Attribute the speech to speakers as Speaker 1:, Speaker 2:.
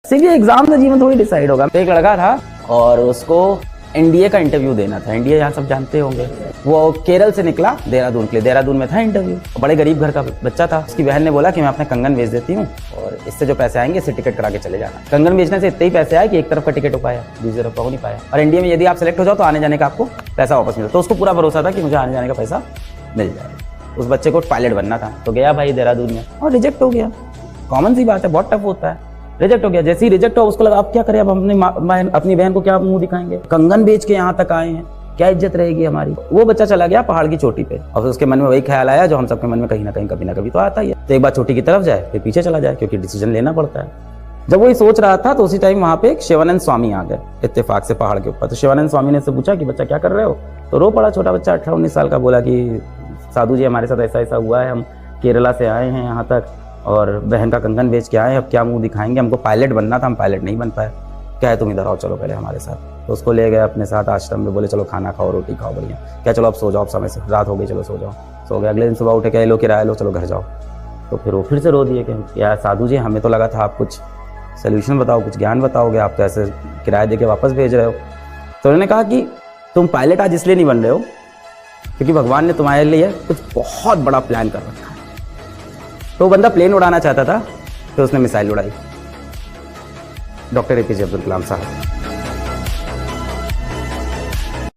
Speaker 1: सीधे एग्जाम से जीवन थोड़ी डिसाइड होगा। एक लड़का था और उसको एनडीए का इंटरव्यू देना था। एनडीए यहाँ सब जानते होंगे। वो केरल से निकला देहरादून के लिए। देहरादून में था इंटरव्यू। बड़े गरीब घर का बच्चा था। उसकी बहन ने बोला कि मैं अपने कंगन बेच देती हूँ और इससे जो पैसे आएंगे इससे टिकट करा के चले जाना। कंगन बेचने से इतने ही पैसे आए कि एक तरफ का टिकट हो पाया, दूसरी तरफ का हो नहीं पाया। और एनडीए में यदि आप सेलेक्ट हो जाओ तो आने जाने का आपको पैसा वापस मिलता। तो उसको पूरा भरोसा था कि मुझे आने जाने का पैसा मिल जाएगा। उस बच्चे को पायलट बनना था तो गया भाई देहरादून में और रिजेक्ट हो गया। कॉमन सी बात है, बहुत टफ होता है। रिजेक्ट हो गया। जैसे ही रिजेक्ट हो उसको लगा अब क्या करें, अब अपनी बहन को क्या मुंह दिखाएंगे, कंगन बेच के यहाँ तक आए हैं, क्या इज्जत रहेगी हमारी। वो बच्चा चला गया पहाड़ की चोटी पे और उसके मन में वही ख्याल आया जो हम सबके मन में कहीं ना कहीं कभी ना कभी तो आता ही है। तो एक बार चोटी की तरफ जाए फिर पीछे चला जाए, क्योंकि डिसीजन लेना पड़ता है। जब वही सोच रहा था तो उसी टाइम वहां पे एक शिवानंद स्वामी आ गए इत्तेफाक से पहाड़ के ऊपर। तो शिवानंद स्वामी ने से पूछा कि बच्चा क्या कर रहे हो। तो रो पड़ा छोटा बच्चा 18-19 साल का। बोला कि साधु जी हमारे साथ ऐसा ऐसा हुआ है, हम केरला से आए हैं यहाँ तक और बहन का कंगन बेच के आए हैं, अब क्या मुंह दिखाएंगे, हमको पायलट बनना था, हम पायलट नहीं बन पाए। क्या है तुम इधर आओ, चलो पहले हमारे साथ। तो उसको ले गए अपने साथ आश्रम में। बोले चलो खाना खाओ, रोटी खाओ, बढ़िया। क्या चलो अब सो जाओ, अब समय से रात हो गई, चलो सो जाओ। सो गए। अगले दिन सुबह उठे, क्या लो किराया लो, चलो घर जाओ। तो फिर वो फिर से रो दिए कि यार साधु जी हमें तो लगा था आप कुछ सोल्यूशन बताओ, कुछ ज्ञान बताओगे, आप तो ऐसे किराया दे के वापस भेज रहे हो। तो उन्होंने कहा कि तुम पायलट आज इसलिए नहीं बन रहे हो क्योंकि भगवान ने तुम्हारे लिए कुछ बहुत बड़ा प्लान कर रखा है। तो वो बंदा प्लेन उड़ाना चाहता था तो उसने मिसाइल उड़ाई। डॉक्टर एपीजे अब्दुल कलाम साहब।